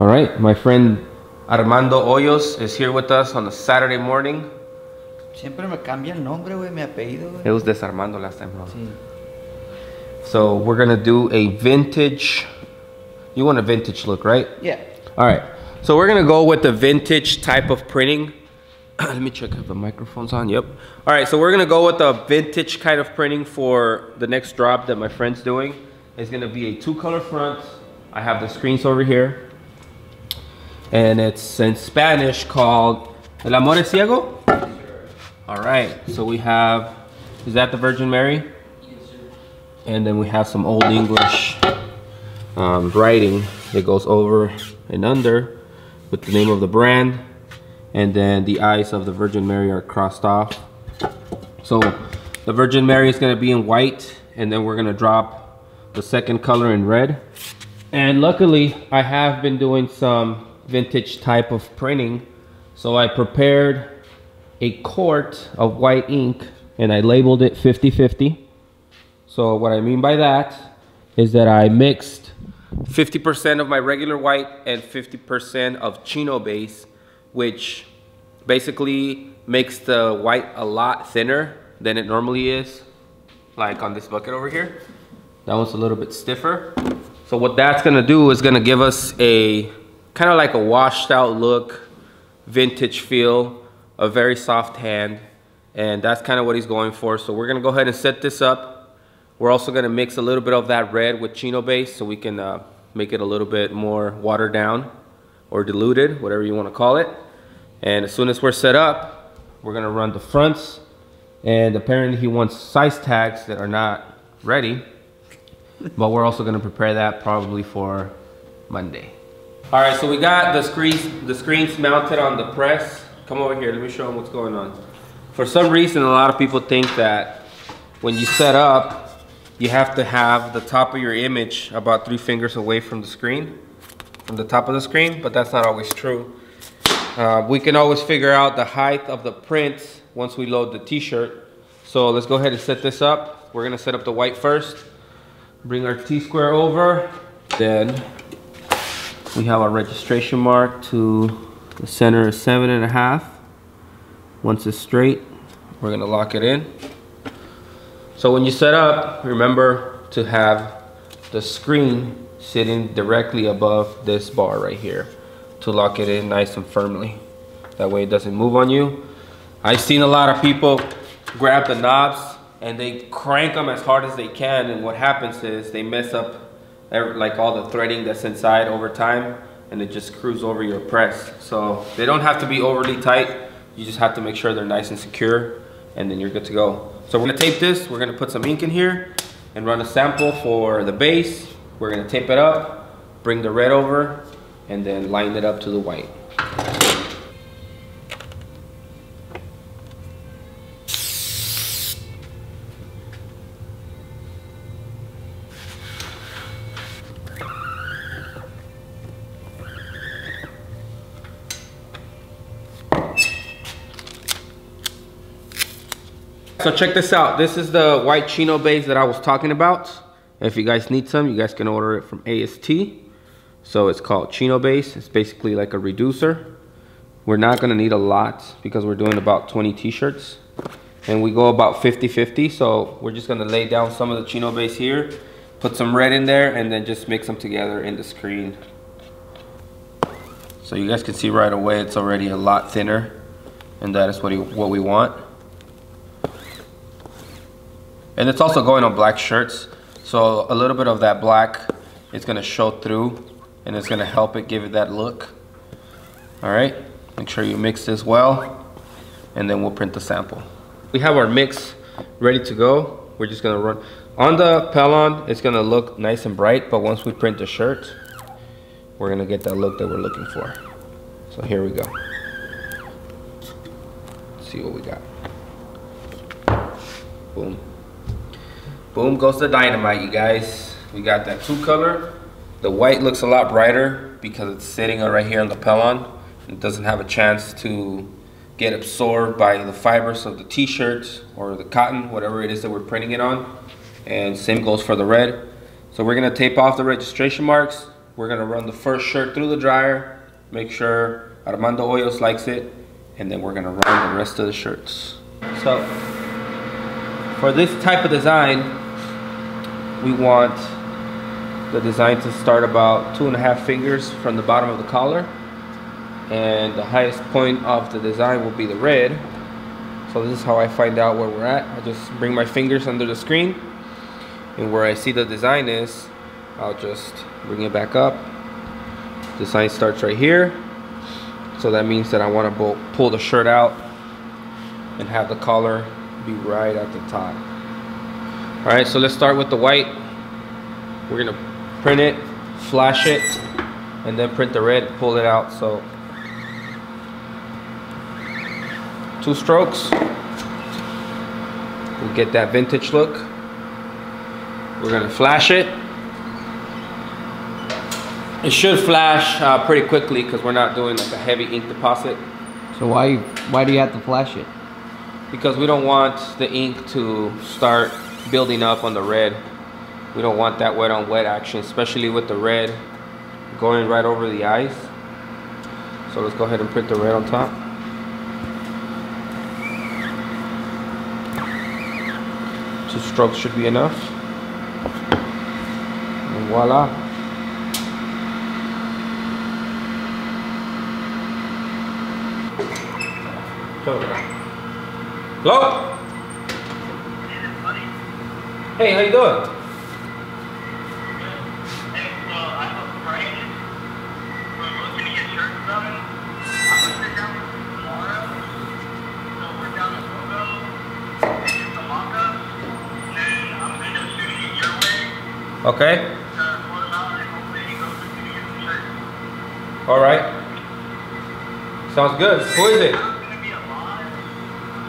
All right, my friend Armando Hoyos is here with us on a Saturday morning. Siempre me cambia el nombre, güey, mi apellido, güey. It was Desarmando last time, bro. Sí. So we're gonna do a vintage. You want a vintage look, right? Yeah. All right. So we're gonna go with the vintage type of printing. Let me check if the microphone's on. Yep. All right. So we're gonna go with the vintage kind of printing for the next drop that my friend's doing. It's gonna be a 2-color front. I have the screens over here, and it's in Spanish called El Amor es Ciego. All right. So we have. Is that the Virgin Mary? Yes, sir. And then we have some Old English writing that goes over and under with the name of the brand, and then the eyes of the Virgin Mary are crossed off. So the Virgin Mary is going to be in white, and then we're going to drop the second color in red. And luckily I have been doing some vintage type of printing, so I prepared a quart of white ink and I labeled it 50-50. So what I mean by that is that I mixed 50% of my regular white and 50% of chino base, which basically makes the white a lot thinner than it normally is, like on this bucket over here. That one's a little bit stiffer. So what that's gonna do is gonna give us a kind of like a washed out look, vintage feel, a very soft hand, and that's kind of what he's going for. So we're gonna go ahead and set this up. We're also gonna mix a little bit of that red with chino base so we can make it a little bit more watered down or diluted, whatever you wanna call it. And as soon as we're set up, we're gonna run the fronts. And apparently he wants size tags that are not ready, but we're also gonna prepare that probably for Monday. All right, so we got the screens mounted on the press. Come over here, let me show them what's going on. For some reason, a lot of people think that when you set up, you have to have the top of your image about 3 fingers away from the screen, from the top of the screen, but that's not always true. We can always figure out the height of the print once we load the t-shirt. So let's go ahead and set this up. We're gonna set up the white first. Bring our T-square over. Then we have our registration mark to the center is 7.5. Once it's straight, we're gonna lock it in. So when you set up, remember to have the screen sitting directly above this bar right here to lock it in nice and firmly. That way it doesn't move on you. I've seen a lot of people grab the knobs and they crank them as hard as they can, and what happens is they mess up like all the threading that's inside over time, and it just screws over your press. So they don't have to be overly tight. You just have to make sure they're nice and secure, and then you're good to go. So we're gonna tape this. We're gonna put some ink in here and run a sample for the base. We're gonna tape it up, bring the red over, and then line it up to the white. So check this out. This is the white chino base that I was talking about. If you guys need some, you guys can order it from AST. So it's called chino base. It's basically like a reducer. We're not gonna need a lot because we're doing about 20 t-shirts. And we go about 50-50. So we're just gonna lay down some of the chino base here, put some red in there, and then just mix them together in the screen. So you guys can see right away it's already a lot thinner, and that is what we want. And it's also going on black shirts, so a little bit of that black is gonna show through, and it's gonna help it give it that look. All right, make sure you mix this well, and then we'll print the sample. We have our mix ready to go. We're just gonna run. On the Pelon, it's gonna look nice and bright, but once we print the shirt, we're gonna get that look that we're looking for. So here we go. Let's see what we got. Boom. Boom goes the dynamite, you guys. We got that 2-color. The white looks a lot brighter because it's sitting right here on the Pelon. It doesn't have a chance to get absorbed by the fibers of the t-shirt or the cotton, whatever it is that we're printing it on. And same goes for the red. So we're gonna tape off the registration marks, we're gonna run the first shirt through the dryer, make sure Armando Hoyos likes it, and then we're gonna run the rest of the shirts. So, for this type of design, we want the design to start about 2.5 fingers from the bottom of the collar, and the highest point of the design will be the red. So this is how I find out where we're at. I just bring my fingers under the screen, and where I see the design is, I'll just bring it back up. The design starts right here, so that means that I want to pull the shirt out and have the collar be right at the top. Alright, so let's start with the white. We're gonna print it, flash it, and then print the red, pull it out. So 2 strokes, we'll get that vintage look. We're gonna flash it. It should flash pretty quickly because we're not doing like a heavy ink deposit. So why do you have to flash it? Because we don't want the ink to start building up on the red. We don't want that wet on wet action, especially with the red going right over the eyes. So let's go ahead and print the red on top. Two strokes should be enough. And voila. Hello? Hey, how you doing? Hey, well, I have a friend. We're looking to get shirts done. I'm gonna sit down with you tomorrow. So we're down at Vega and get the mock-up. And then I'm gonna go shooting it your way. Okay. What about it? Hopefully he goes to get some shirts. All right. Sounds good. Who is it? It's gonna be a lot of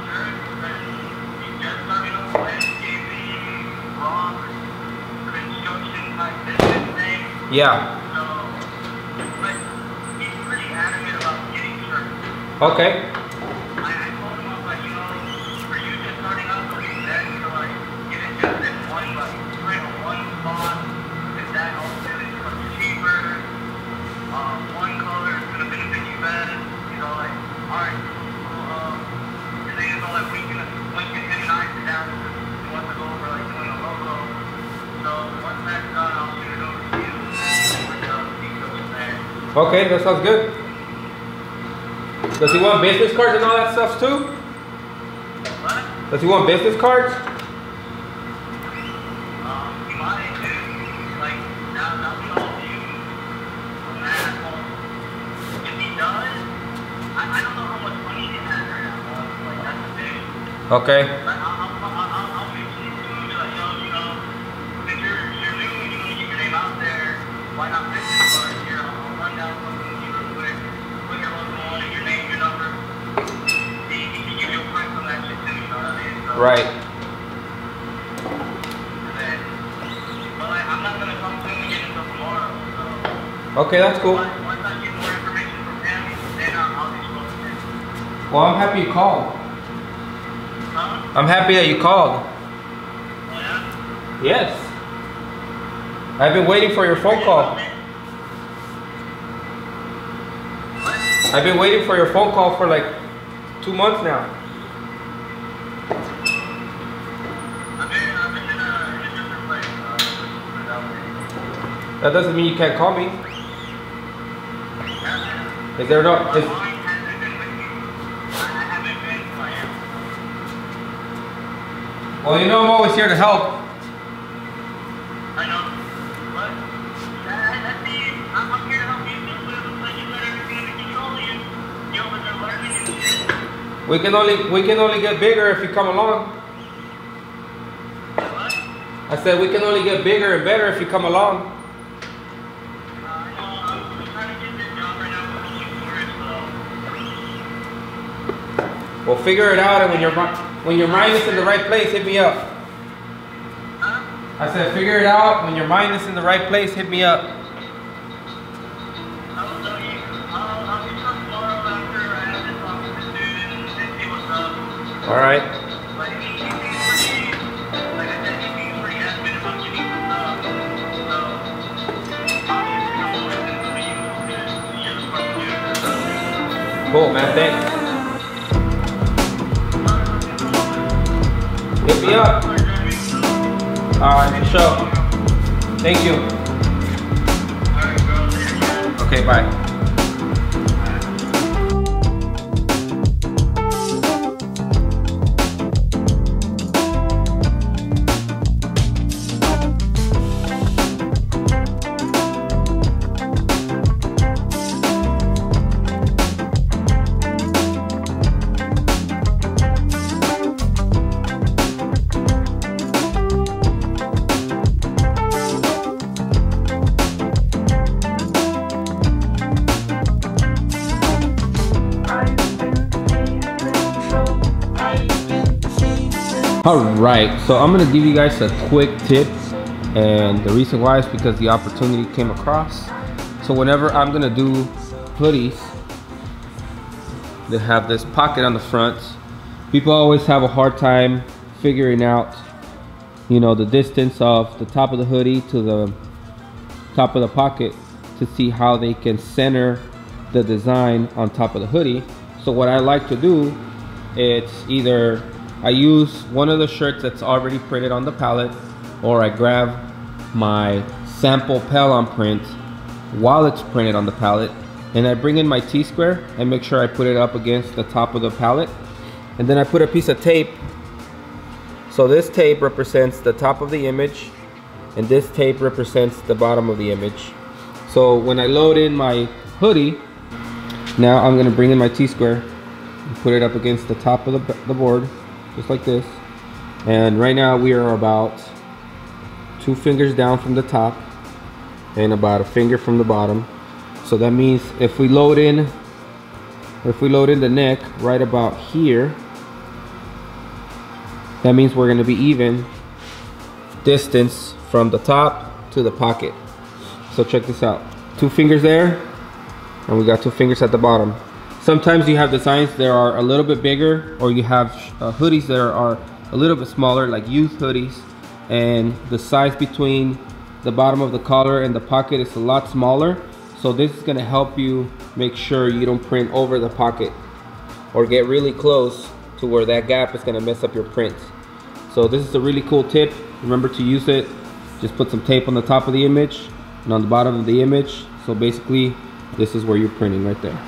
shirts. And he's just starting off landscaping, rock, construction type business thing. Yeah. So, but he's pretty adamant about getting shirts. Okay. I told him, I was like, you know, for you just starting out, it'll be best to like get it just in one, like print on one spot, and that also is much cheaper. One color is gonna benefit you best. You know, like, alright, well, and then it's all like Lincoln and I sit down and he wants to go over like doing a logo. So once that's done, I'll shoot it over to you with the details from there. Okay, that sounds good. Does he want business cards and all that stuff too? What? Does he want business cards? He might do, like, that'll be all you on that. Well, if he does, I don't know how much money he has right now, like, that's the thing. Okay. But I'll mention it to him, be like, yo, you know, since you're new and you want to get your name out there, why not business cards? Here, I'll run down something with you real quick, put your logo on it, your name, your number. He can give you a price on that shit too, you know what I mean? So, Right. and then, but like, I'm not gonna talk to him again until tomorrow, so. Okay, that's cool. Once I get more information from him, then I'll disclose it. Well, I'm happy you called. Huh? I'm happy that you called. Oh, yeah? Yes. I've been waiting for your phone call. What? I've been waiting for your phone call for like 2 months now. I've been in a different place, That doesn't mean you can't call me. yeah. Is there no? My Is, mind hasn't been with you. I haven't been who I am. well, you know I'm always here to help. I know. But that's it. I'm here to help you too, but it looks like you let everything under control of you. You're over there learning and shit. We can only get bigger if you come along. What? I said we can only get bigger and better if you come along. I'm trying to get this job right now, but only for it, so. We'll figure it out, and when your mind is in the right place, hit me up. Huh? I said figure it out. When your mind is in the right place, hit me up. I'll tell you. I'll be sure tomorrow after I have this talk with this dude and see what's up. All right. But he seems pretty, like I said, he seems pretty adamant about getting some stuff. So, obviously, I'm Cool, man, thanks. Hit me up. Alright, for sure. Thank you. Okay, bye. Alright, so I'm gonna give you guys a quick tip, and the reason why is because the opportunity came across. So whenever I'm gonna do hoodies that have this pocket on the front, people always have a hard time figuring out, you know, the distance of the top of the hoodie to the top of the pocket to see how they can center the design on top of the hoodie. So what I like to do, it's either I use one of the shirts that's already printed on the pallet, or I grab my sample Pellon print while it's printed on the pallet, and I bring in my T-square and make sure I put it up against the top of the pallet, and then I put a piece of tape. So this tape represents the top of the image, and this tape represents the bottom of the image. So when I load in my hoodie, now I'm gonna bring in my T-square and put it up against the top of the board, just like this. And right now we are about 2 fingers down from the top and about a finger from the bottom. So that means if we load in the neck right about here, that means we're going to be even distance from the top to the pocket. So check this out, 2 fingers there, and we got 2 fingers at the bottom. Sometimes you have designs that are a little bit bigger, or you have hoodies that are a little bit smaller, like youth hoodies, and the size between the bottom of the collar and the pocket is a lot smaller. So this is going to help you make sure you don't print over the pocket or get really close to where that gap is going to mess up your print. So this is a really cool tip. Remember to use it. Just put some tape on the top of the image and on the bottom of the image. So basically this is where you're printing right there.